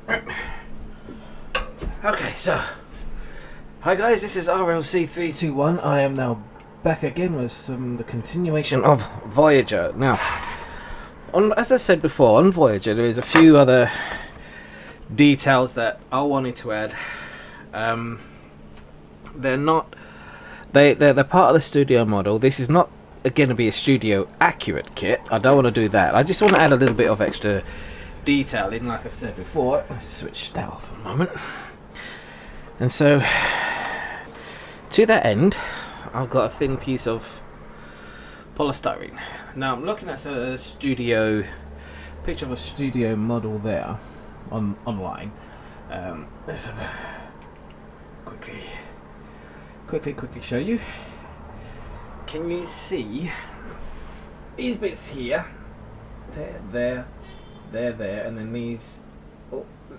Okay, so hi guys, this is RLC321. I am now back again with the continuation of Voyager. Now, as I said before, on Voyager there is a few other details that I wanted to add. They're part of the studio model. This is not going to be a studio accurate kit. I don't want to do that. I just want to add a little bit of extra detail in, like I said before. Let's switch that off a moment. And so, to that end, I've got a thin piece of polystyrene. Now I'm looking at a studio picture of a studio model there online. Let's have a quickly show you. Can you see these bits here? There, and then these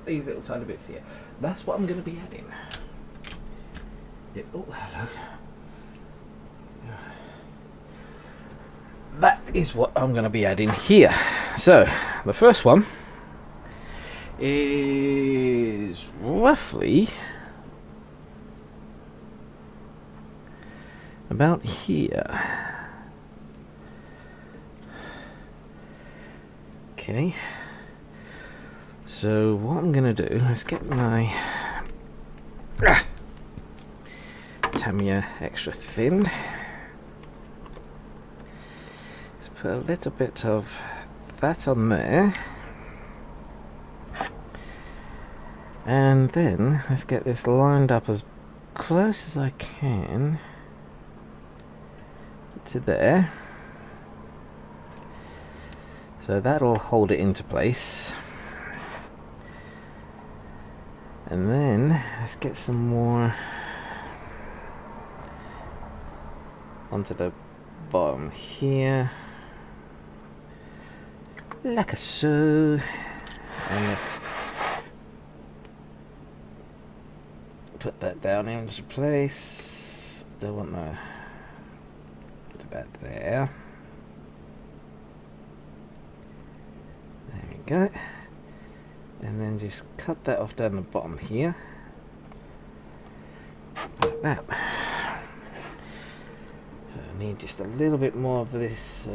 little tiny bits here. That's what I'm going to be adding. Yeah, oh, hello. That is what I'm going to be adding here. So, the first one is roughly about here. Okay. So what I'm gonna do is get my Tamiya extra thin. Let's put a little bit of that on there. And then let's get this lined up as close as I can to there. So that'll hold it into place. And then let's get some more onto the bottom here, like so. And let's put that down into place. Don't want to put about there. There we go. And then just cut that off down the bottom here, like that. So I need just a little bit more of this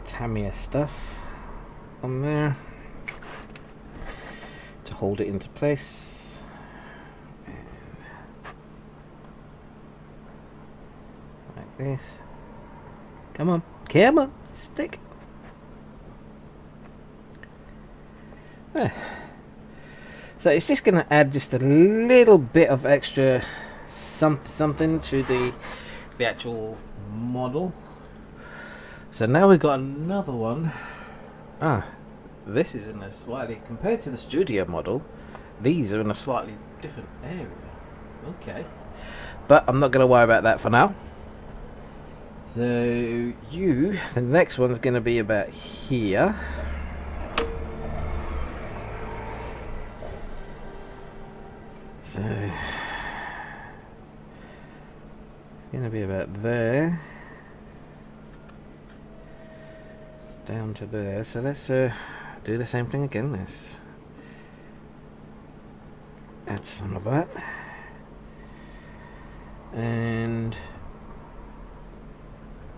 Tamiya stuff on there to hold it into place. And like this. Come on, stick. So it's just going to add just a little bit of extra something to the actual model. So now we've got another one. This is in a slightly, compared to the studio model, these are in a slightly different area. Okay, but I'm not going to worry about that for now. So the next one's going to be about here. So it's going to be about there, down to there. So let's do the same thing again. Let's add some of that, and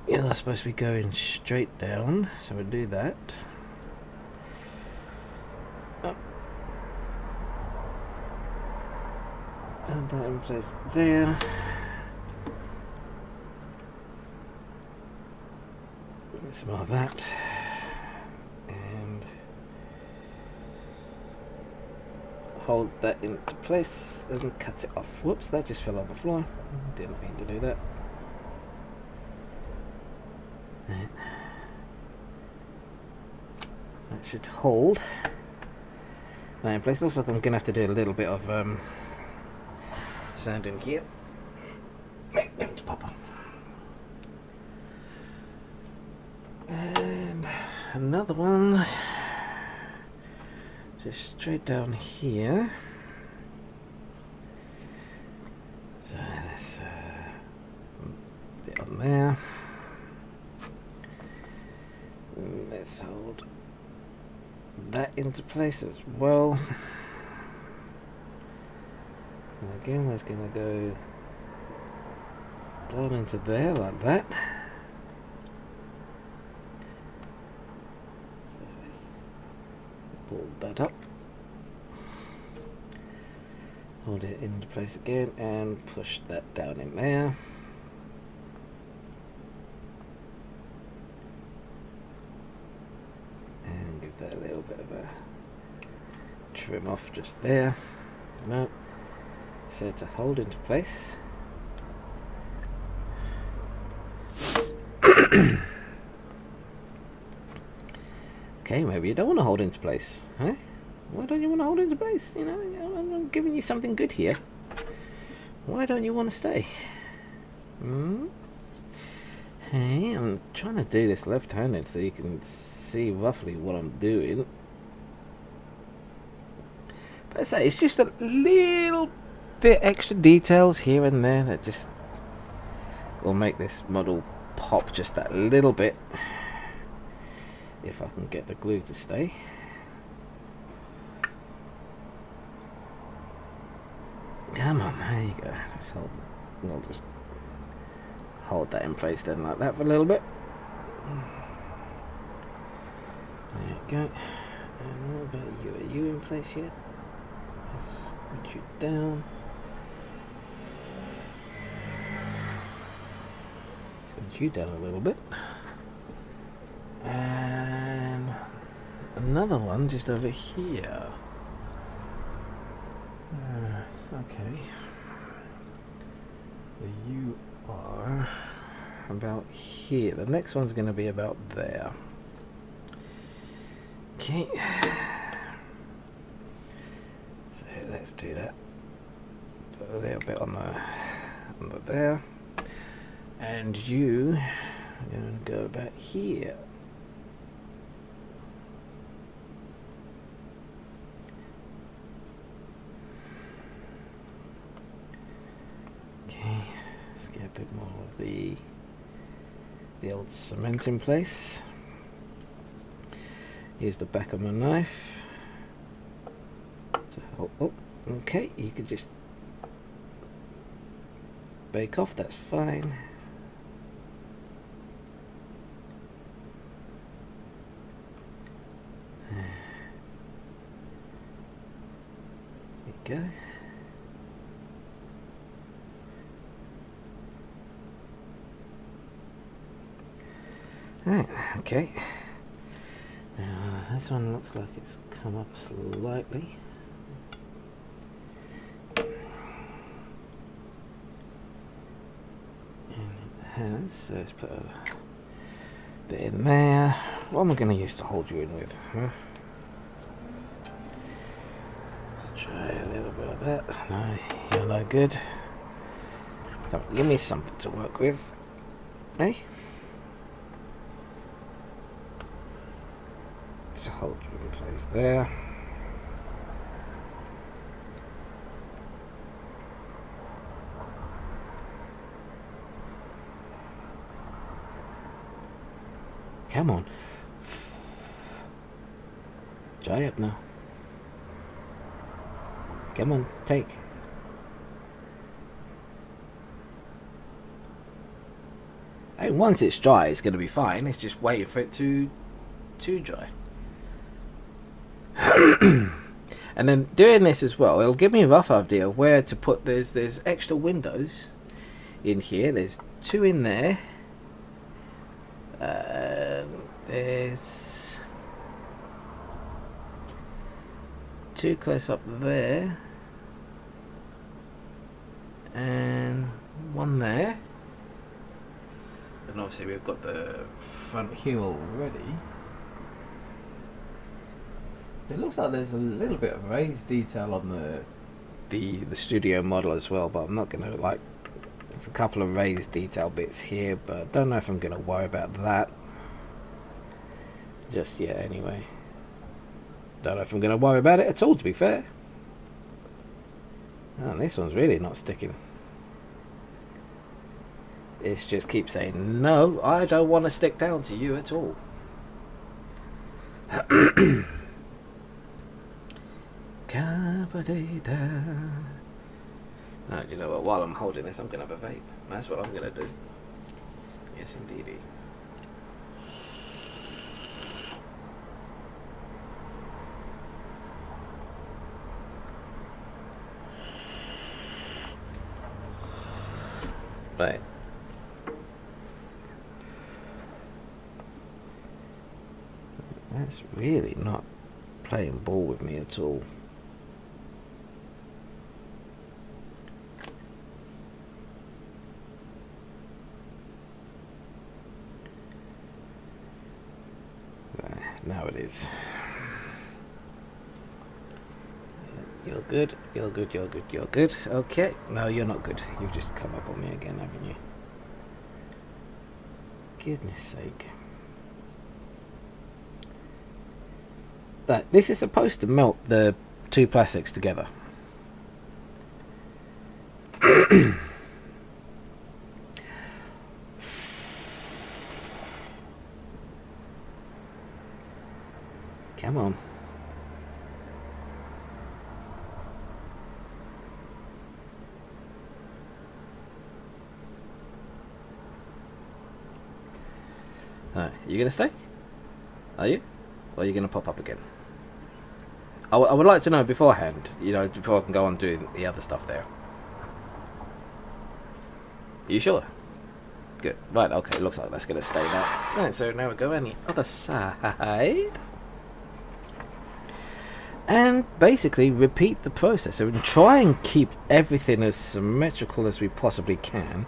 yeah, that's supposed to be going straight down. So we'll do that. Add that in place there. Some of that, and hold that into place and cut it off. Whoops, that just fell on the floor. Didn't mean to do that. Right. That should hold that in place. Looks like I'm going to have to do a little bit of sand in here. Right, time to pop on. And another one just straight down here. So let's bit on there. Let's hold that into place as well. And again, that's going to go down into there like that. Pull that up. Hold it into place again and push that down in there. And give that a little bit of a trim off just there. No. So to hold into place. Okay, maybe you don't want to hold into place, huh? Why don't you want to hold into place? You know, I'm giving you something good here. Why don't you want to stay? Hey, I'm trying to do this left-handed so you can see roughly what I'm doing. But I say, it's just a little bit extra details here and there that just will make this model pop just that little bit. If I can get the glue to stay. Come on, there you go. Let's hold. We'll just hold that in place then, like that, for a little bit. There you go. And what about you? Are you in place yet? Let's put you down. Let's put you down a little bit. And another one just over here. Okay. So you are about here. The next one's going to be about there. Okay. So let's do that. Put a little bit on the there. And you are going to go about here. A bit more of the old cement in place. Here's the back of my knife to hold. Oh, okay, you can just bake off, that's fine. There you go. Right, okay. Now this one looks like it's come up slightly. And it has, so let's put a bit in there. What am I going to use to hold you in with? Huh? Let's try a little bit of that. No, you're no good. Come on, give me something to work with. Hey? To hold you in place there. Come on. Dry up now. Come on, take. And once it's dry, it's going to be fine. It's just waiting for it to dry. And then doing this as well, it'll give me a rough idea of where to put. There's extra windows in here. There's 2 in there. There's 2 close up there, and 1 there. Then obviously we've got the front here already. It looks like there's a little bit of raised detail on the studio model as well, but I'm not going to there's a couple of raised detail bits here, but I don't know if I'm going to worry about that just yet anyway. Don't know if I'm going to worry about it at all, to be fair. Oh, this one's really not sticking. It just keeps saying, no, I don't want to stick down to you at all. You know what? While I'm holding this, I'm gonna have a vape. That's what I'm gonna do. Yes, indeedy. Right. That's really not playing ball with me at all. Now it is. You're good, you're good, you're good, you're good. Okay, no, you're not good. You've just come up on me again, haven't you? Goodness sake. This is supposed to melt the two plastics together. Come on. Alright, you gonna stay? Are you? Or are you gonna pop up again? I would like to know beforehand, you know, before I can go on doing the other stuff there. Are you sure? Good. Right, okay, looks like that's gonna stay there. Right, so now we go on the other side. And basically repeat the process. So we can try and keep everything as symmetrical as we possibly can.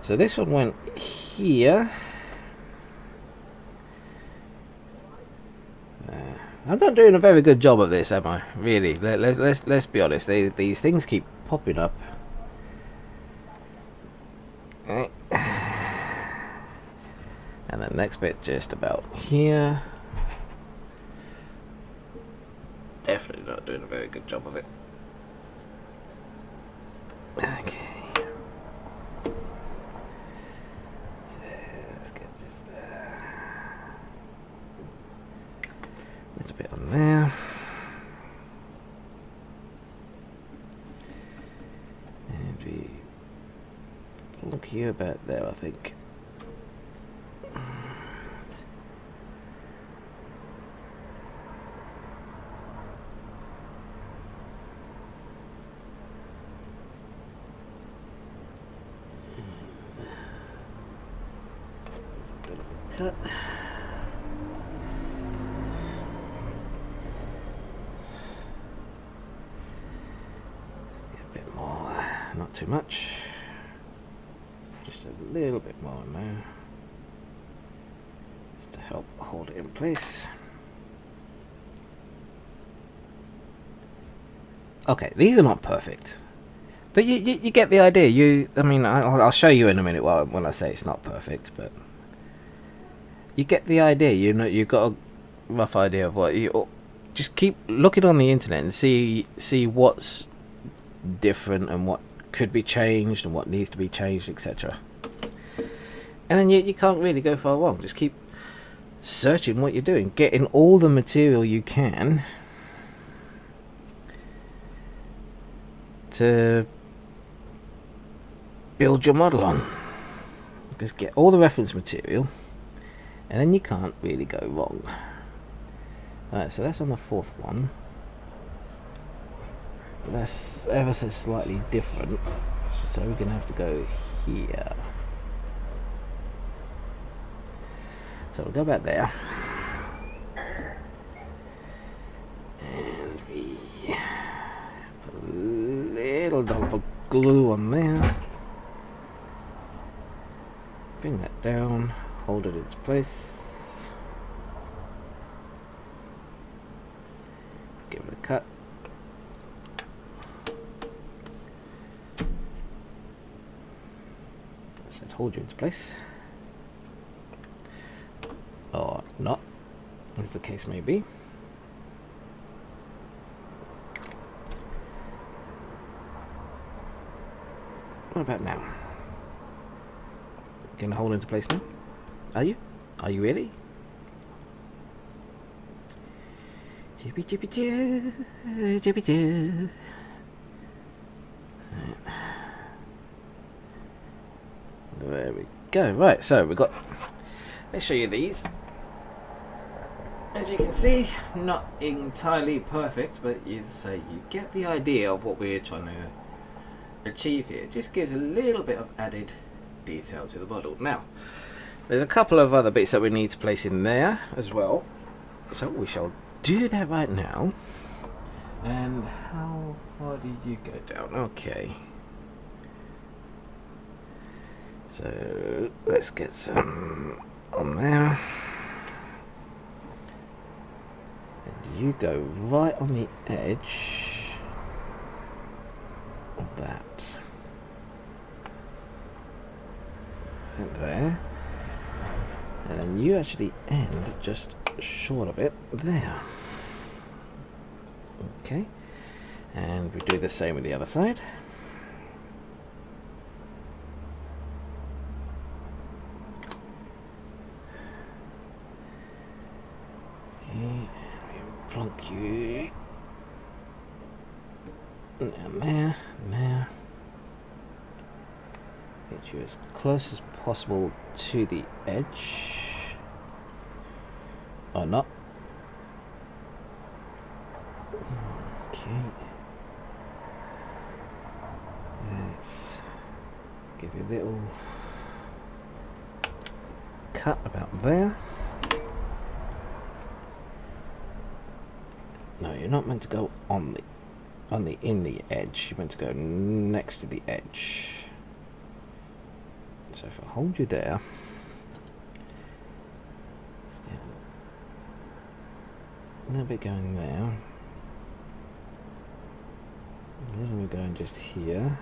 So this one went here. I'm not doing a very good job of this, am I? Really? Let's be honest. These things keep popping up. And the next bit just about here. Definitely not doing a very good job of it. Okay. Let's get just a little bit on there. And we look here about there, I think. Cut. A bit more, not too much. Just a little bit more in there. Just to help hold it in place. Okay, these are not perfect. But you get the idea. I mean, I'll show you in a minute when I say it's not perfect, but you get the idea. You know, you've got a rough idea of what you. Just keep looking on the internet and see what's different and what could be changed and what needs to be changed, etc. And then you can't really go far wrong. Just keep searching what you're doing, getting all the material you can to build your model on. Just get all the reference material, and then you can't really go wrong. Alright, so that's on the fourth one. That's ever so slightly different, so we're going to have to go here. So we'll go back there. And we put a little dollop of glue on there. Bring that down, hold it in its place. Give it a cut. I said hold you in its place. Or not, as the case may be. What about now? Gonna hold into place now? Are you? Are you ready? Jippy jippy joo, jippy joo. Right. There we go. Right, so we've got, let's show you these. As you can see, not entirely perfect, but you get the idea of what we're trying to achieve here. It just gives a little bit of added detail to the model. Now, there's a couple of other bits that we need to place in there as well. So we shall do that right now. And how far did you go down? Okay. So let's get some on there. And you go right on the edge of that. And there. And you actually end just short of it there. Okay. And we do the same with the other side. Plunk you and there, and there. Get you as close as possible to the edge. Or not. Okay. Let's give you a little cut about there. No, you're not meant to go in the edge. You're meant to go next to the edge. So if I hold you there, let's get a little bit going there, a little bit going just here.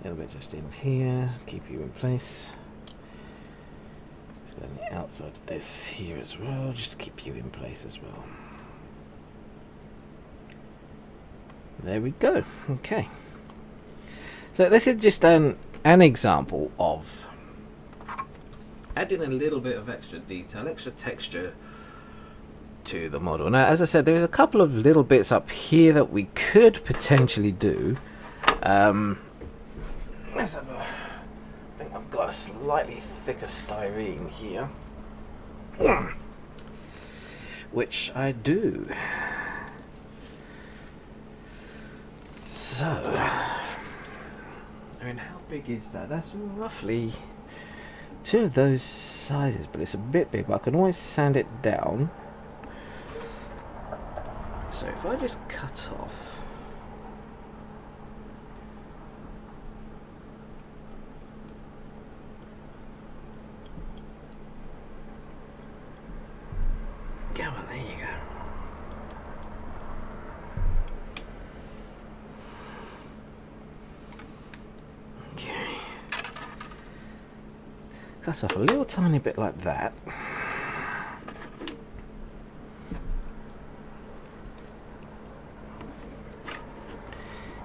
A little bit just in here, keep you in place. Just on the outside of this here as well, just to keep you in place as well. There we go. Okay. So this is just an example of adding a little bit of extra detail, extra texture to the model. Now, as I said, there's a couple of little bits up here that we could potentially do. Let's have a, I think I've got a slightly thicker styrene here, which I do. So, I mean, how big is that? That's roughly two of those sizes, but it's a bit big, but I can always sand it down. So if I just cut off cut off a little tiny bit like that.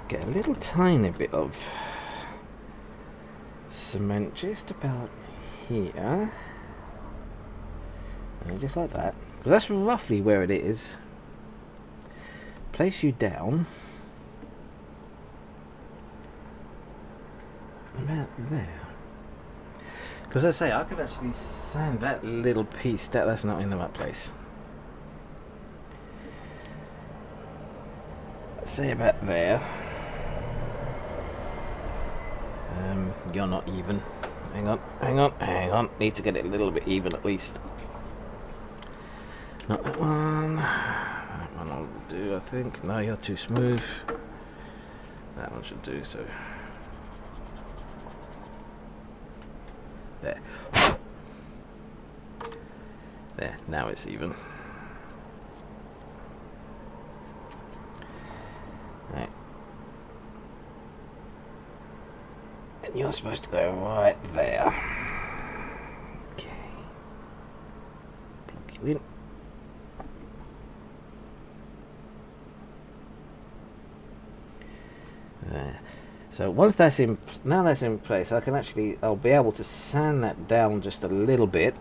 Get a little tiny bit of cement just about here. And just like that. Because that's roughly where it is. Place you down. About there. Because I say, I could actually sand that little piece, that's not in the right place. Let's say about there. You're not even. Hang on. Need to get it a little bit even at least. Not that one. That one will do, I think. No, you're too smooth. That one should do, so. There. There, now it's even. Right. And you're supposed to go right there. Okay. Plug you in. There. So once that's in, now that's in place, I'll be able to sand that down just a little bit,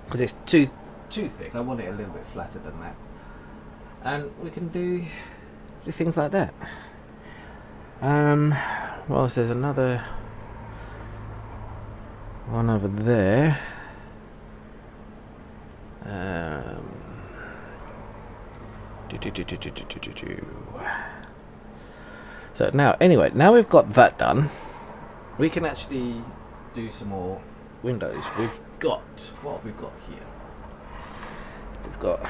because it's too too thick. I want it a little bit flatter than that. And we can do things like that. Well, there's another one over there. So now, anyway, now we've got that done, we can actually do some more windows. We've got, what have we got here? We've got,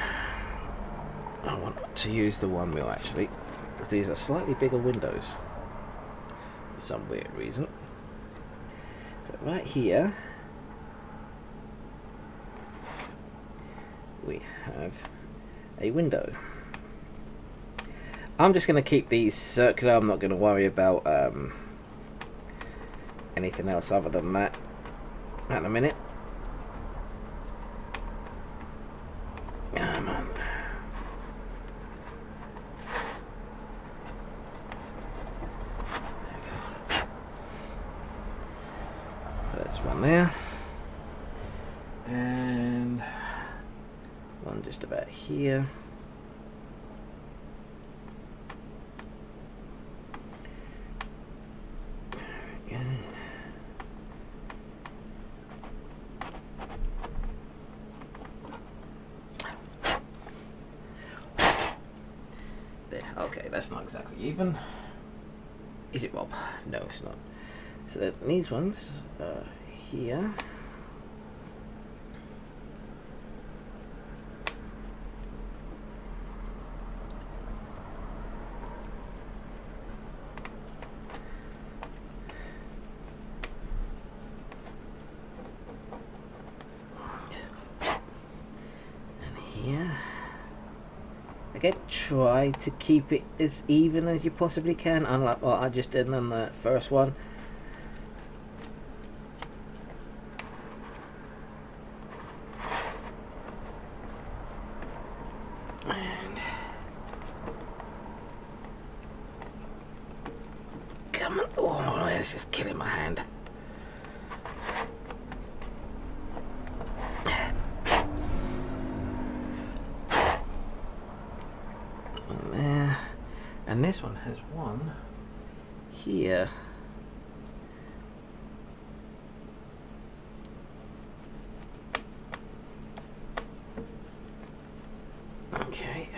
I want to use the 1 mil actually, because these are slightly bigger windows for some weird reason. So right here we have a window. I'm just going to keep these circular. I'm not going to worry about anything else other than that at the minute. Come on. There we go. There's one there. And one just about here. Okay, that's not exactly even. Is it, Rob? No, it's not. So then these ones are here. And here. Again, try to keep it as even as you possibly can, unlike what I just did on the first one. And come on! Oh, this is killing my hand. And this one has one here. Okay.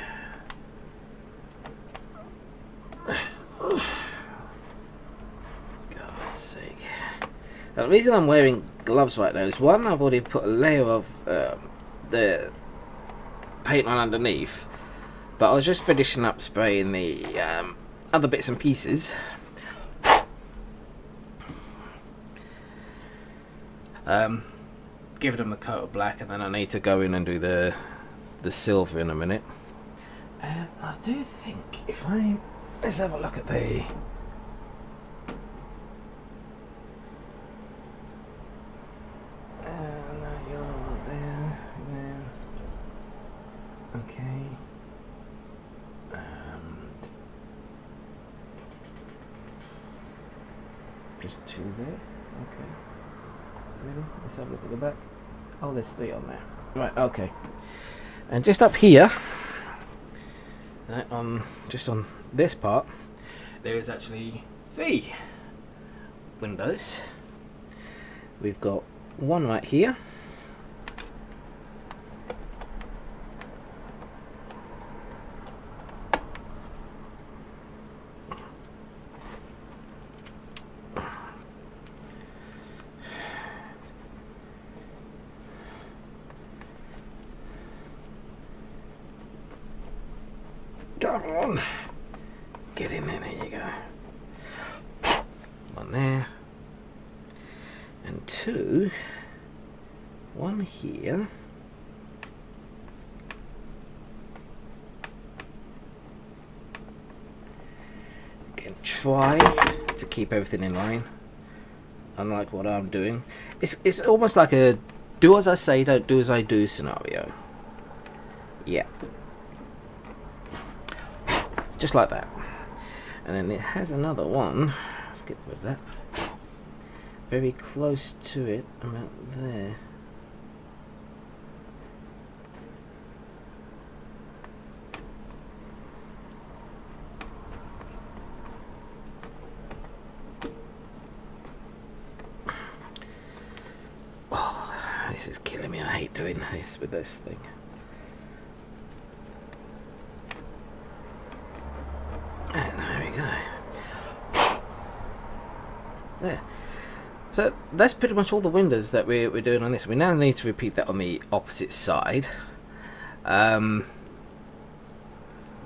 God's sake. Now, the reason I'm wearing gloves right now is, one, I've already put a layer of the paint on underneath. But I was just finishing up spraying the other bits and pieces. Giving them a coat of black, and then I need to go in and do the silver in a minute. And I do think if let's have a look at the no, you're there. Okay. Just 2 there. Okay. Ready? Let's have a look at the back. Oh, there's 3 on there. Right. Okay. And just up here, just on this part, there is actually 3 windows. We've got one right here. Come on, get in there, there you go. One there, and 2, one here, again, try to keep everything in line, unlike what I'm doing. It's almost like a do as I say, don't do as I do scenario. Yeah. Just like that. And then it has another one. Let's get rid of that. Very close to it, about there. This is killing me. I hate doing this with this thing. And there we go. There. So that's pretty much all the windows that we're doing on this. We now need to repeat that on the opposite side. There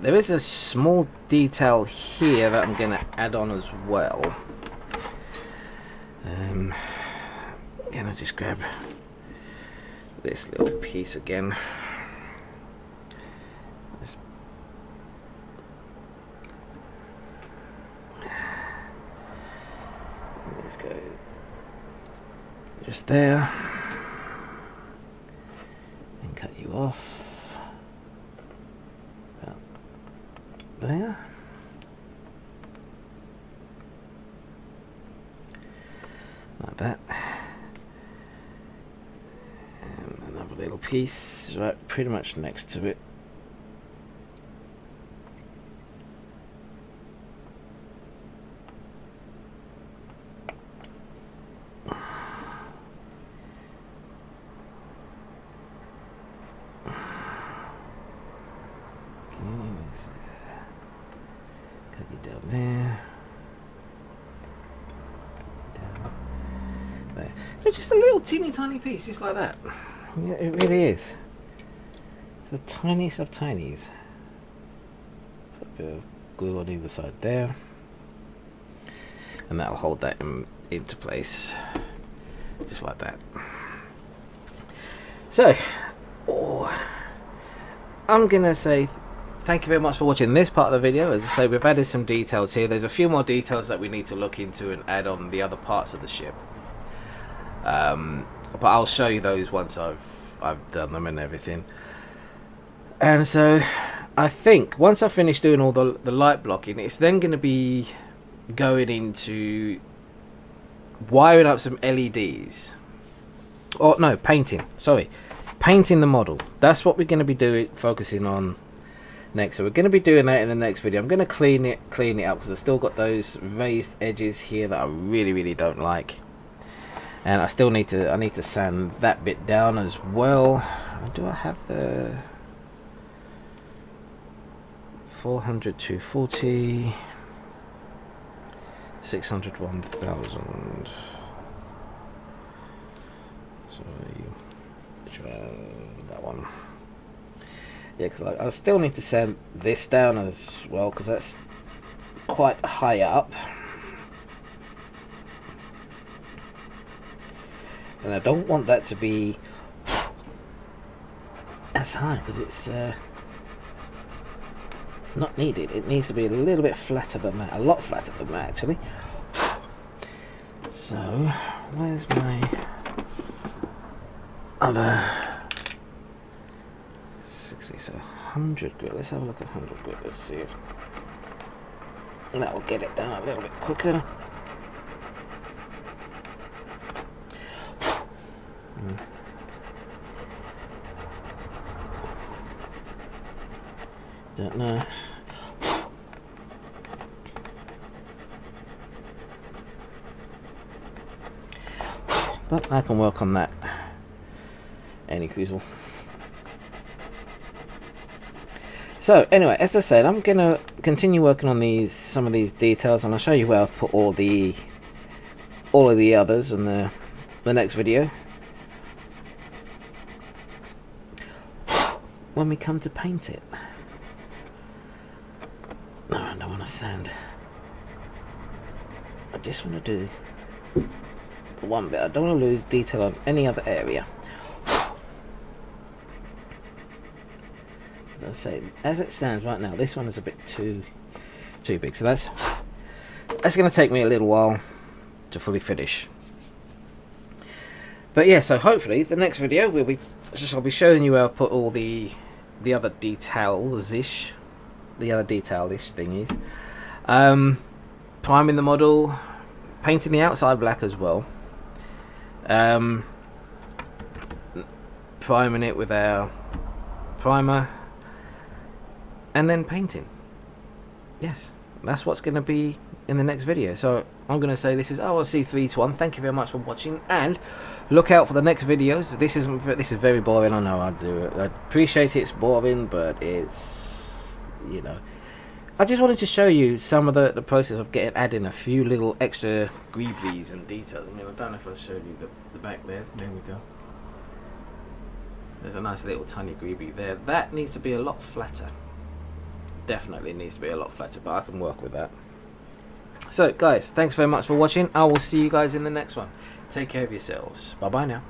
is a small detail here that I'm going to add on as well. Can I just grab this little piece again? Let's go just there and cut you off. There. Like that. And another little piece right pretty much next to it. Down there. Down there. It's just a little teeny tiny piece, just like that. Yeah, it really is. It's the tiniest of tinies. Put a bit of glue on either side there. And that'll hold that into place. Just like that. So, I'm gonna say thank you very much for watching this part of the video. As I say, we've added some details here. There's a few more details that we need to look into and add on the other parts of the ship. But I'll show you those once I've done them and everything. And so I think once I finish doing all the light blocking, it's then going to be going into wiring up some LEDs. Or no, painting. Sorry, painting the model. That's what we're going to be doing, focusing on next. So we're going to be doing that in the next video. I'm going to clean it up because I've still got those raised edges here that I really don't like, and I need to sand that bit down as well. Do I have the 400 240 600 1000? So that one. Yeah, because I still need to sand this down as well, because that's quite high up. And I don't want that to be as high, because it's not needed. It needs to be a little bit flatter than that, a lot flatter than that actually. So, where's my other 60, so 100 grit. Let's have a look at 100 grit. Let's see if that will get it down a little bit quicker. Don't know. But I can work on that. Any Kuzal. So anyway, as I said, I'm gonna continue working on some of these details, and I'll show you where I've put all of the others in the next video. When we come to paint it. No, I don't want to sand. I just want to do the one bit. I don't want to lose detail on any other area. As I say, as it stands right now, this one is a bit too big, so that's going to take me a little while to fully finish. But yeah, so hopefully the next video I'll be showing you where I put all the other details-ish, thingies. Priming the model, painting the outside black as well. Priming it with our primer. And then painting. Yes, that's what's going to be in the next video. So I'm going to say this is OLC321. Thank you very much for watching, and look out for the next videos. This is very boring. I know I do it. I appreciate it's boring, but it's, you know, I just wanted to show you some of the process of adding a few little extra greeblies and details. I mean, I don't know if I showed you the back there. There we go. There's a nice little tiny greebly there. That needs to be a lot flatter. Definitely needs to be a lot flatter, but I can work with that. So guys, thanks very much for watching. I will see you guys in the next one. Take care of yourselves. Bye bye now.